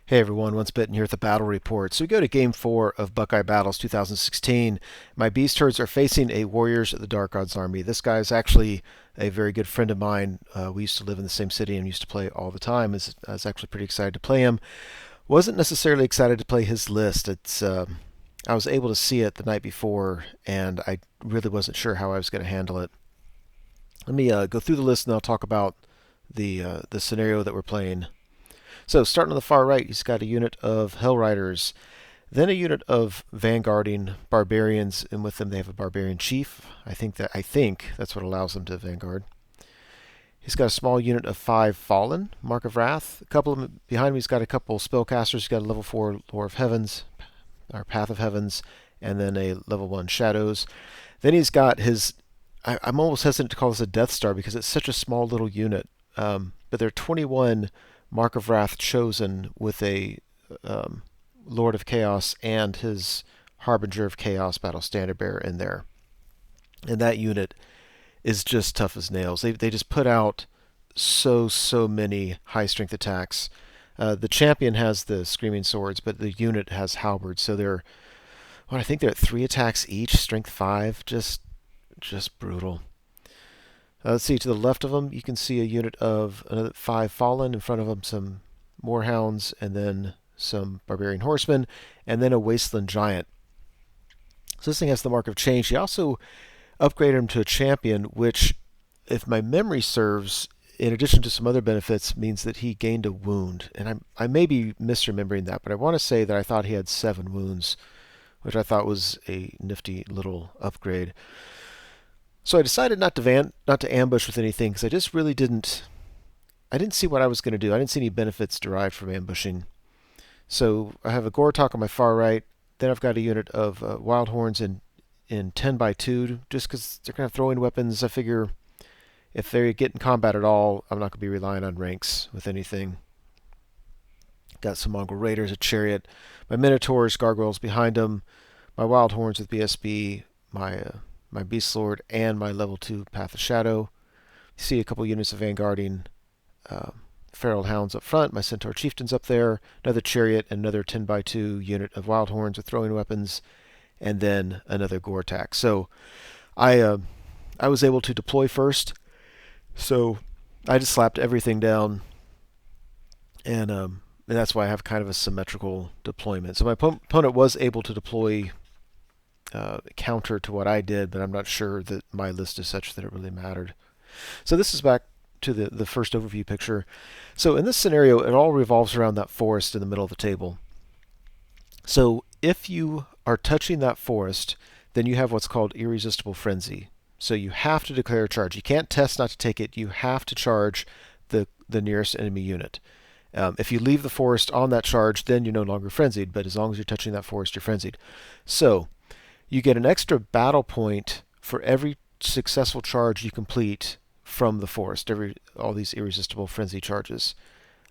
Hey everyone, Once Bitten here at the Battle Report. So we go to Game 4 of Buckeye Battles 2016. My beast herds are facing a Warriors of the Dark Gods army. This guy is actually a very good friend of mine. We used to live in the same city and used to play all the time. I was actually pretty excited to play him. Wasn't necessarily excited to play his list. I was able to see it the night before, and I really wasn't sure how I was going to handle it. Let me go through the list and I'll talk about the scenario that we're playing. So starting on the far right, he's got a unit of Hell Riders, then a unit of vanguarding barbarians, and with them they have a barbarian chief. I think that's what allows them to vanguard. He's got a small unit of 5 Fallen, Mark of Wrath. A couple of behind him, he's got a couple spellcasters. He's got a level 4 Lore of Heavens, or Path of Heavens, and then a level 1 Shadows. Then he's got his. I'm almost hesitant to call this a Death Star because it's such a small little unit. But they're 21 Mark of Wrath chosen with a Lord of Chaos and his Harbinger of Chaos Battle Standard Bearer in there. And that unit is just tough as nails. They just put out so many high strength attacks. The champion has the Screaming Swords, but the unit has halberds, so I think they're at 3 attacks each, strength 5, just brutal. Let's see, to the left of them, you can see a unit of another 5 Fallen. In front of them, some more Hounds, and then some Barbarian Horsemen, and then a Wasteland Giant. So this thing has the Mark of Change. He also upgraded him to a Champion, which, if my memory serves, in addition to some other benefits, means that he gained a wound. And I may be misremembering that, but I want to say that I thought he had 7 wounds, which I thought was a nifty little upgrade. So I decided not to ambush with anything because I just really didn't see what I was going to do. I didn't see any benefits derived from ambushing. So I have a Gortach on my far right. Then I've got a unit of Wildhorns in 10 by 2 just because they're going to have throwing weapons. I figure if they get in combat at all, I'm not going to be relying on ranks with anything. Got some Mongrel Raiders, a Chariot, my Minotaurs, Gargoyles behind them, my Wildhorns with BSB, my Beastlord, and my level 2 Path of Shadow. You see a couple units of vanguarding feral Hounds up front, my Centaur Chieftains up there, another Chariot, another 10 by 2 unit of Wildhorns with throwing weapons, and then another Gortach. So I was able to deploy first, so I just slapped everything down, and that's why I have kind of a symmetrical deployment. So my opponent was able to deploy counter to what I did, but I'm not sure that my list is such that it really mattered. So this is back to the first overview picture. So in this scenario, it all revolves around that forest in the middle of the table. So if you are touching that forest, then you have what's called Irresistible Frenzy. So you have to declare a charge. You can't test not to take it. You have to charge the nearest enemy unit. If you leave the forest on that charge, then you're no longer frenzied, but as long as you're touching that forest, you're frenzied. So you get an extra battle point for every successful charge you complete from the forest. All these irresistible frenzy charges.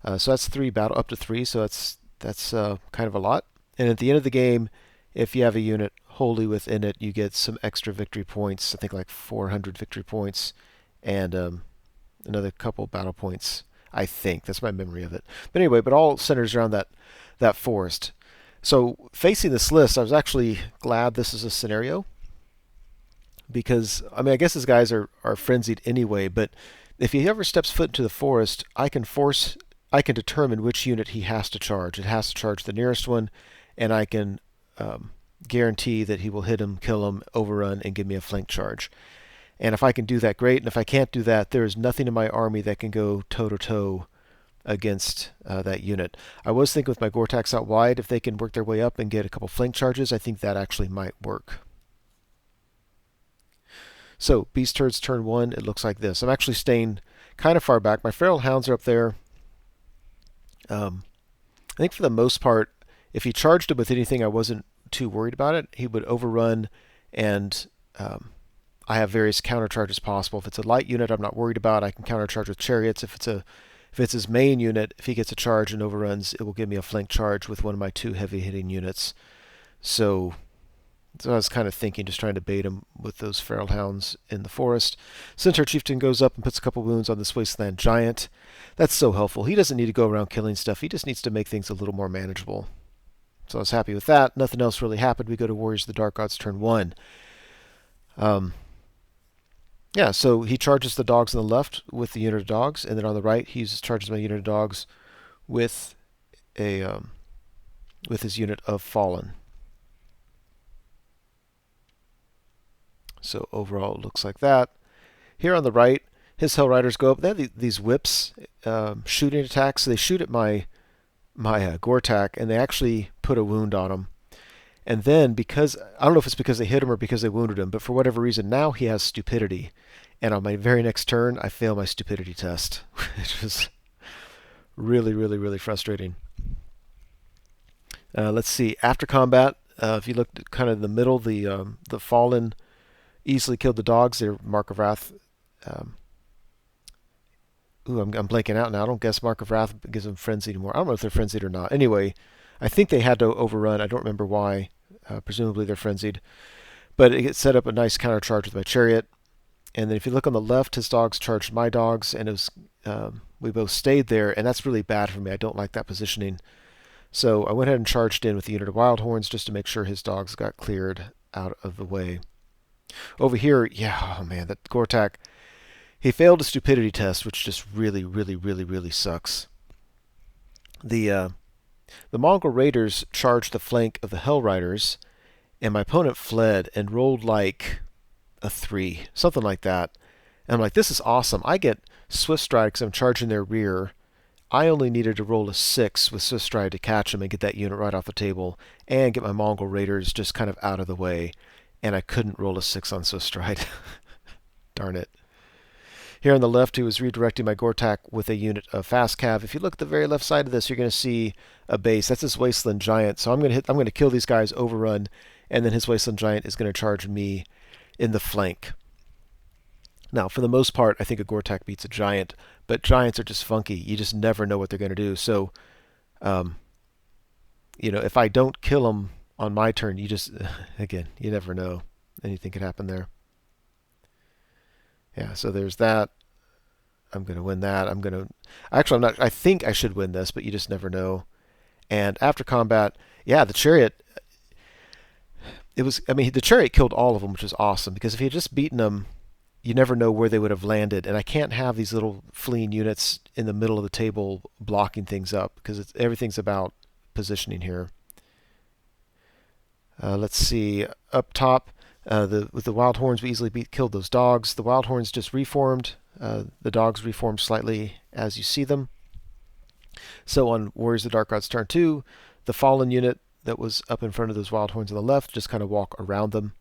So that's up to 3. So that's kind of a lot. And at the end of the game, if you have a unit wholly within it, you get some extra victory points. I think like 400 victory points, and another couple battle points. I think that's my memory of it. But anyway, all centers around that forest. So facing this list, I was actually glad this is a scenario because, I guess his guys are frenzied anyway, but if he ever steps foot into the forest, I can determine which unit he has to charge. It has to charge the nearest one, and I can guarantee that he will hit him, kill him, overrun, and give me a flank charge. And if I can do that, great. And if I can't do that, there is nothing in my army that can go toe-to-toe against that unit. I was thinking with my Gortachs out wide, if they can work their way up and get a couple flank charges, I think that actually might work. So, Beast Herds turn 1, it looks like this. I'm actually staying kind of far back. My Feral Hounds are up there. I think for the most part, if he charged him with anything, I wasn't too worried about it. He would overrun, and I have various counter charges possible. If it's a light unit, I'm not worried about. I can counter charge with Chariots. If it's his main unit, if he gets a charge and overruns, it will give me a flank charge with one of my 2 heavy hitting units. So So I was kind of thinking, just trying to bait him with those feral hounds in the forest. Centaur Chieftain goes up and puts a couple wounds on this Wasteland Giant. That's so helpful. He doesn't need to go around killing stuff. He just needs to make things a little more manageable. So I was happy with that. Nothing else really happened. We go to Warriors of the Dark Gods turn 1. Yeah, so he charges the dogs on the left with the unit of dogs, and then on the right he charges my unit of dogs with his unit of fallen. So overall it looks like that. Here on the right, his Hell Riders go up. They have these whips, shooting attacks. So they shoot at my Gortach, and they actually put a wound on him. And then, because I don't know if it's because they hit him or because they wounded him, but for whatever reason, now he has stupidity. And on my very next turn, I fail my stupidity test, which was really, really, really frustrating. Let's see. After combat, if you look kind of in the middle, the fallen easily killed the dogs. They're Mark of Wrath. I'm blanking out now. I don't guess Mark of Wrath gives them frenzied anymore. I don't know if they're frenzied or not. Anyway, I think they had to overrun. I don't remember why. Presumably they're frenzied. But it set up a nice counter charge with my Chariot. And then if you look on the left, his dogs charged my dogs, and it was we both stayed there, and that's really bad for me. I don't like that positioning. So I went ahead and charged in with the unit of Wildhorns just to make sure his dogs got cleared out of the way. Over here, yeah, oh man, that Gortach, he failed a stupidity test, which just really, really, really, really sucks. The Mongrel Raiders charged the flank of the Hell Riders, and my opponent fled and rolled like a 3, something like that. And I'm like, this is awesome. I get Swift Stride because I'm charging their rear. I only needed to roll a 6 with Swift Stride to catch him and get that unit right off the table and get my Mongrel Raiders just kind of out of the way. And I couldn't roll a 6 on Swift Stride. Darn it. Here on the left, he was redirecting my Gortach with a unit of Fast Cav. If you look at the very left side of this, you're going to see a base. That's his Wasteland Giant. So I'm going to kill these guys, overrun, and then his Wasteland Giant is going to charge me in the flank. Now, for the most part, I think a Gortach beats a Giant, but Giants are just funky. You just never know what they're going to do. So, if I don't kill them on my turn, again, you never know. Anything could happen there. Yeah, so there's that. I'm going to win that. Actually, I'm not. I think I should win this, but you just never know. And after combat, yeah, the Chariot, the Chariot killed all of them, which was awesome, because if he had just beaten them, you never know where they would have landed. And I can't have these little fleeing units in the middle of the table blocking things up, because everything's about positioning here. Let's see. Up top, with the Wildhorns, we easily killed those dogs. The Wildhorns just reformed. The dogs reformed slightly as you see them. So on Warriors of the Dark Gods turn 2, the Fallen unit that was up in front of those Wildhorns on the left just kind of walk around them.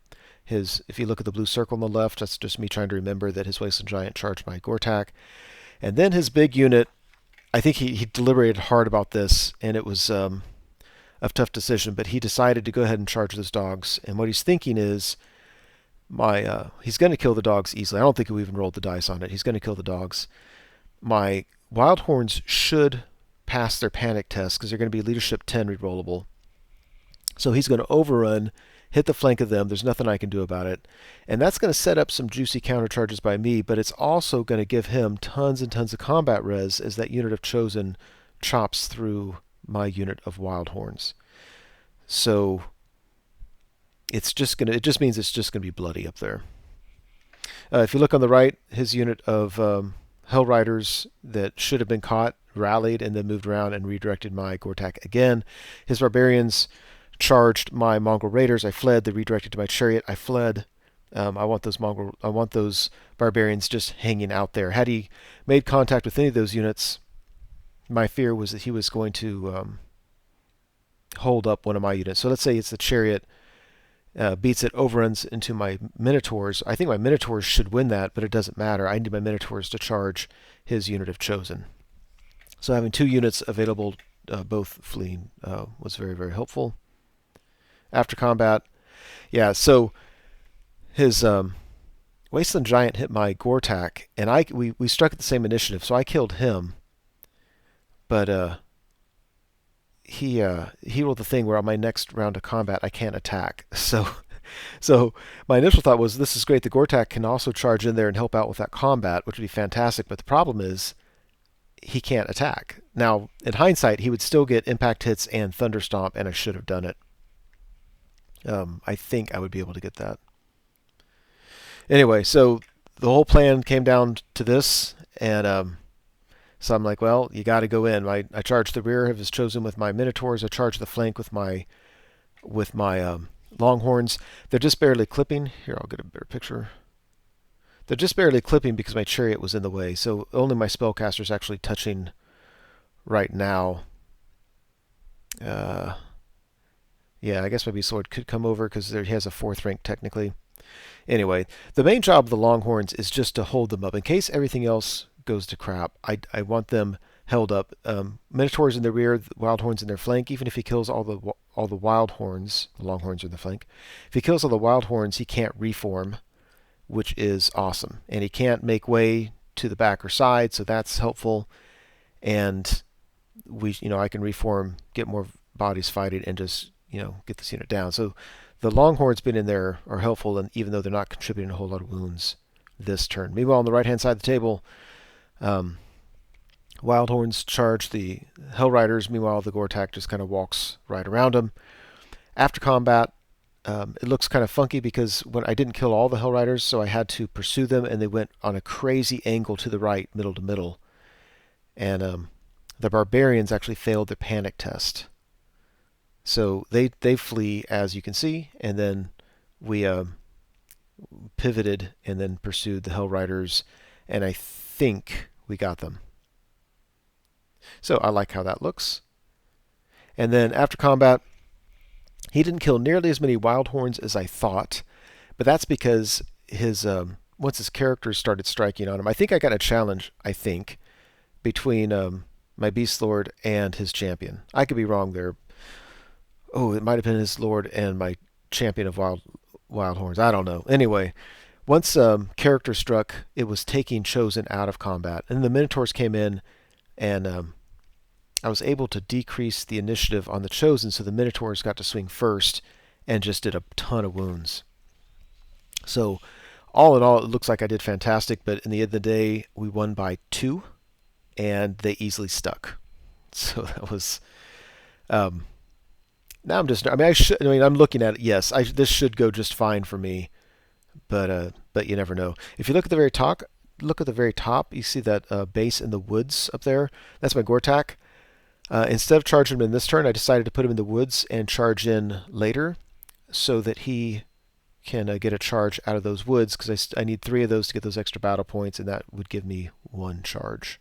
If you look at the blue circle on the left, that's just me trying to remember that his Wasteland Giant charged my Gortach. And then his big unit, I think he deliberated hard about this, and it was a tough decision, but he decided to go ahead and charge those dogs. And what he's thinking is, he's going to kill the dogs easily. I don't think we even rolled the dice on it. He's going to kill the dogs. My Wildhorns should pass their panic test because they're going to be leadership 10 rerollable. So he's going to overrun, hit the flank of them. There's nothing I can do about it. And that's going to set up some juicy counter charges by me, but it's also going to give him tons and tons of combat res as that unit of Chosen chops through my unit of Wildhorns. So it just means it's just going to be bloody up there. If you look on the right, his unit of Hell Riders that should have been caught rallied and then moved around and redirected my Gortach again. His Barbarians charged my Mongrel Raiders. I fled. They redirected to my Chariot. I fled. I want those Barbarians just hanging out there. Had he made contact with any of those units, my fear was that he was going to hold up one of my units. So let's say it's the Chariot. Beats it, overruns into my Minotaurs. I think my Minotaurs should win that, but it doesn't matter. I need my Minotaurs to charge his unit of Chosen. So having 2 units available, both fleeing, was very, very helpful. After combat, yeah, so his Wasteland Giant hit my Gortach, and we struck at the same initiative, so I killed him. But he rolled the thing where on my next round of combat I can't attack. So So my initial thought was, this is great. The Gortach can also charge in there and help out with that combat, which would be fantastic. But the problem is he can't attack. Now, in hindsight, he would still get impact hits and Thunderstomp, and I should have done it. I think I would be able to get that. Anyway, so the whole plan came down to this, and so I'm like, well, you got to go in. I charged the rear of his chosen with my Minotaurs. I charged the flank with my Longhorns. They're just barely clipping. Here, I'll get a better picture. They're just barely clipping because my Chariot was in the way, so only my spellcaster is actually touching right now. Yeah, I guess my Beastlord could come over because he has a 4th rank technically. Anyway, the main job of the Longhorns is just to hold them up. In case everything else goes to crap, I want them held up. Minotaurs in the rear, Wildhorns in their flank. Even if he kills all the Wildhorns, the Longhorns are in the flank. If he kills all the Wildhorns, he can't reform, which is awesome. And he can't make way to the back or side, so that's helpful. And I can reform, get more bodies fighting, and just get this unit down. So the Longhorns being in there are helpful, and even though they're not contributing a whole lot of wounds this turn. Meanwhile, on the right-hand side of the table, Wildhorns charge the Hell Riders. Meanwhile, the Gortach just kind of walks right around them. After combat, it looks kind of funky because when I didn't kill all the Hell Riders, so I had to pursue them, and they went on a crazy angle to the right, middle to middle. And the Barbarians actually failed their panic test. So they flee, as you can see, and then we pivoted and then pursued the Hell Riders, and I think we got them. So I like how that looks. And then after combat, he didn't kill nearly as many Wildhorns as I thought, but that's because his once his characters started striking on him, I think I got a challenge, between my Beastlord and his champion. I could be wrong there. Oh, it might have been his Lord and my champion of Wildhorns. I don't know. Anyway, once character struck, it was taking chosen out of combat. And the Minotaurs came in, and I was able to decrease the initiative on the chosen, so the Minotaurs got to swing first and just did a ton of wounds. So all in all, it looks like I did fantastic, but in the end of the day, we won by 2, and they easily stuck. So that was... now I'm just... I'm looking at it, yes, this should go just fine for me, but you never know. If you look at the very top, you see that base in the woods up there? That's my Gortach. Instead of charging him in this turn, I decided to put him in the woods and charge in later so that he can get a charge out of those woods, because I need 3 of those to get those extra battle points, and that would give me 1 charge.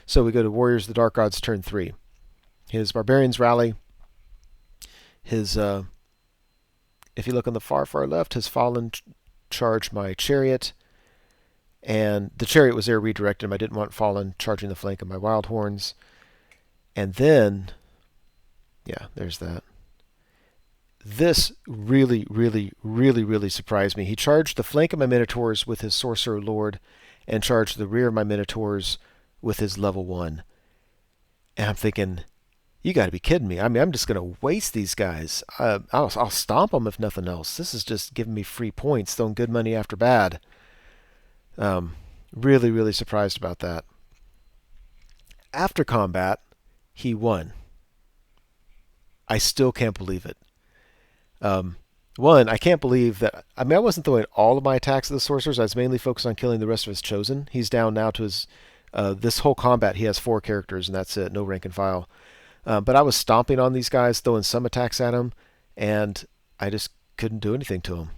So we go to Warriors of the Dark Gods turn 3. His Barbarians rally. His, if you look on the far left, his Fallen charged my Chariot, and the Chariot was there redirected him. I didn't want Fallen charging the flank of my Wildhorns. And then, yeah, there's that. This really, really, really, really surprised me. He charged the flank of my Minotaurs with his Sorcerer Lord and charged the rear of my Minotaurs with his level 1. And I'm thinking, you got to be kidding me. I'm just going to waste these guys. I'll stomp them if nothing else. This is just giving me free points, throwing good money after bad. Really, really surprised about that. After combat, he won. I still can't believe it. One, I can't believe that... I wasn't throwing all of my attacks at the Sorcerers. I was mainly focused on killing the rest of his Chosen. He's down now to his... this whole combat, he has 4 characters, and that's it. No rank and file. But I was stomping on these guys, throwing some attacks at him, and I just couldn't do anything to him.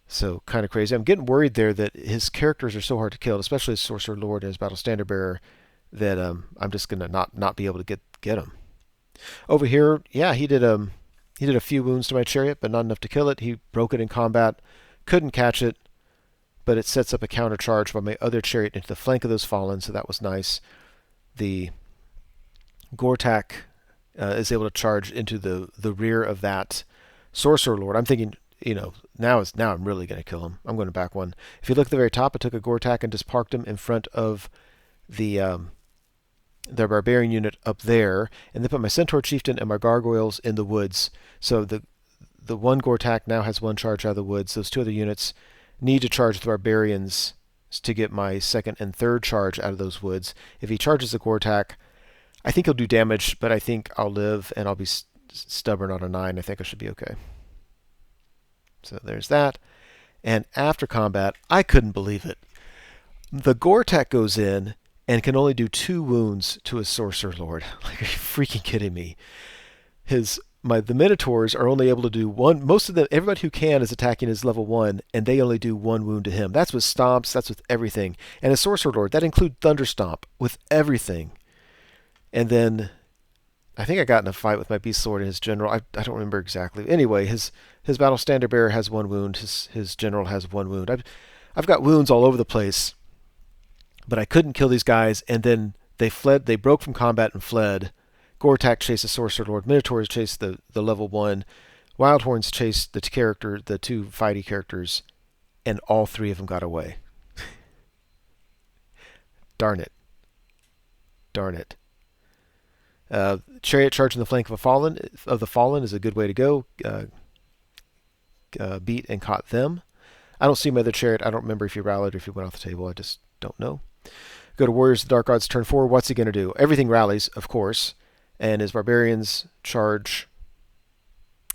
So, kind of crazy. I'm getting worried there that his characters are so hard to kill, especially his Sorcerer Lord and his Battle Standard Bearer, that I'm just going to not be able to get him. Over here, yeah, he did a few wounds to my Chariot, but not enough to kill it. He broke it in combat, couldn't catch it, but it sets up a counter charge by my other Chariot into the flank of those Fallen, so that was nice. The Gortach is able to charge into the rear of that Sorcerer Lord. I'm thinking, now I'm really going to kill him. I'm going to back 1. If you look at the very top, I took a Gortach and just parked him in front of their Barbarian unit up there, and then put my Centaur Chieftain and my Gargoyles in the woods. So the the one Gortach now has one charge out of the woods. Those two other units need to charge the Barbarians to get my second and third charge out of those woods. If he charges the Gortach, I think he'll do damage, but I think I'll live and I'll be stubborn on a 9. I think I should be okay. So there's that. And after combat, I couldn't believe it. The Gortach goes in and can only do 2 wounds to a Sorcerer Lord. Like, are you freaking kidding me? The Minotaurs are only able to do 1. Most of them, everybody who can is attacking is level 1, and they only do 1 wound to him. That's with stomps, that's with everything. And a Sorcerer Lord, that includes Thunder Stomp with everything. And then I think I got in a fight with my Beastlord and his general. I don't remember exactly. Anyway, his Battle Standard Bearer has 1 wound. His general has 1 wound. I've got wounds all over the place, but I couldn't kill these guys. And then they fled. They broke from combat and fled. Gortach chased the Sorcerer Lord. Minotaurs chased the level 1. Wildhorns chased the 2 fighty characters, and all 3 of them got away. Darn it. Darn it. Chariot charging the flank of the fallen is a good way to go. Beat and caught them. I don't see my other Chariot. I don't remember if he rallied or if he went off the table. I just don't know. Go to Warriors of the Dark Gods turn 4. What's he going to do? Everything rallies, of course. And his Barbarians charge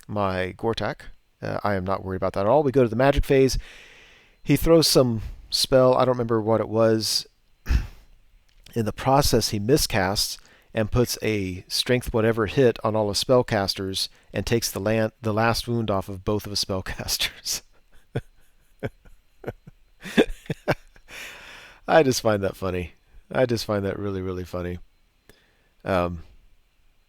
my Gortach. I am not worried about that at all. We go to the magic phase. He throws some spell. I don't remember what it was. In the process, he miscasts and puts a strength whatever hit on all the spellcasters and takes the last wound off of both of the spellcasters. I just find that funny. I just find that really, really funny.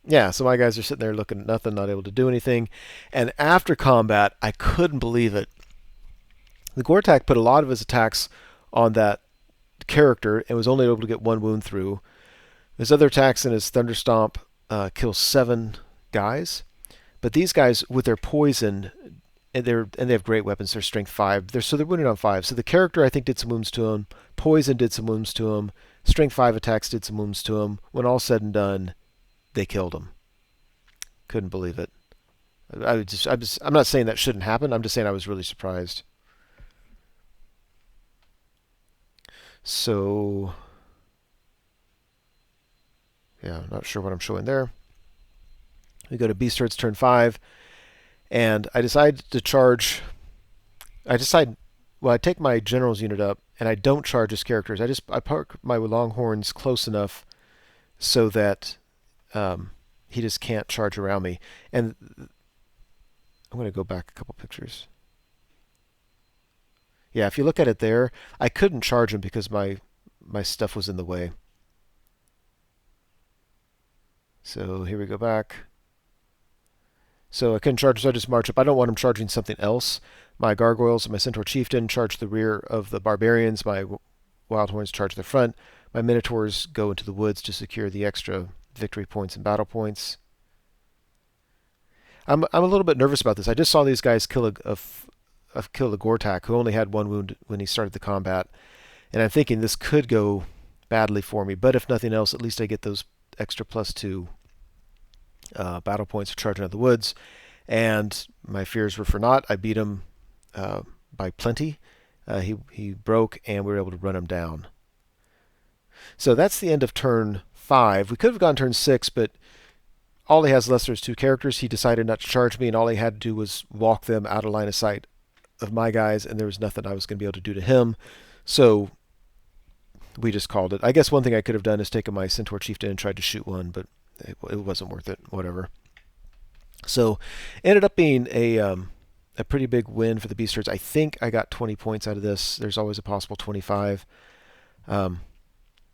Yeah, so my guys are sitting there looking at nothing, not able to do anything. And after combat, I couldn't believe it. The Gortach put a lot of his attacks on that character and was only able to get 1 wound through. His other attacks in his Thunderstomp kill 7 guys. But these guys, with their poison, and they have great weapons, they're strength 5. So they're wounded on 5. So the character, I think, did some wounds to him. Poison did some wounds to him. Strength 5 attacks did some wounds to him. When all said and done, they killed him. Couldn't believe it. I'm not saying that shouldn't happen. I'm just saying I was really surprised. So, yeah, I'm not sure what I'm showing there. We go to Beastlord's turn 5, and I decide to charge. I take my general's unit up, and I don't charge his characters. I park my Longhorns close enough so that he just can't charge around me. And I'm going to go back a couple pictures. Yeah, if you look at it there, I couldn't charge him because my stuff was in the way. So here we go back. So I couldn't charge, so I just march up. I don't want him charging something else. My Gargoyles and my Centaur Chieftain charge the rear of the Barbarians. My Wildhorns charge the front. My Minotaurs go into the woods to secure the extra victory points and battle points. I'm a little bit nervous about this. I just saw these guys kill a Gortach who only had 1 wound when he started the combat, and I'm thinking this could go badly for me. But if nothing else, at least I get those extra +2 battle points for charging out of the woods. And my fears were for naught. I beat him by plenty. He broke, and we were able to run him down. So that's the end of turn 5. We could have gone turn 6, but all he has left is 2 characters. He decided not to charge me, and all he had to do was walk them out of line of sight of my guys, and there was nothing I was going to be able to do to him. So we just called it. I guess one thing I could have done is taken my Centaur Chieftain and tried to shoot one, but it wasn't worth it. Whatever. So ended up being a pretty big win for the Beastlords. I think I got 20 points out of this. There's always a possible 25.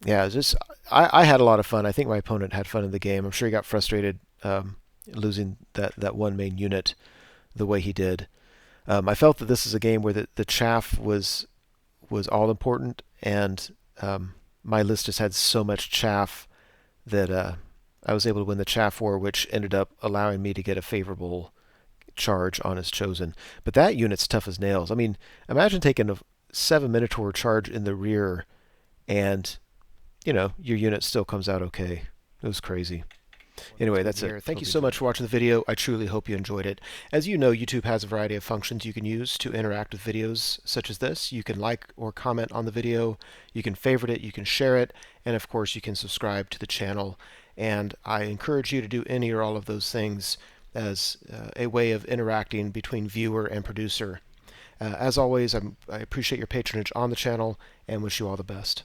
Yeah, I had a lot of fun. I think my opponent had fun in the game. I'm sure he got frustrated losing that one main unit the way he did. I felt that this is a game where the chaff was all important, and my list just had so much chaff that I was able to win the chaff war, which ended up allowing me to get a favorable charge on his chosen. But that unit's tough as nails. I mean, imagine taking a 7 Minotaur charge in the rear, and your unit still comes out okay. It was crazy. Anyway, that's it. Thank you so much for watching the video. I truly hope you enjoyed it. As you know, YouTube has a variety of functions you can use to interact with videos such as this. You can like or comment on the video, you can favorite it, you can share it, and of course you can subscribe to the channel. And I encourage you to do any or all of those things as a way of interacting between viewer and producer. As always, I appreciate your patronage on the channel and wish you all the best.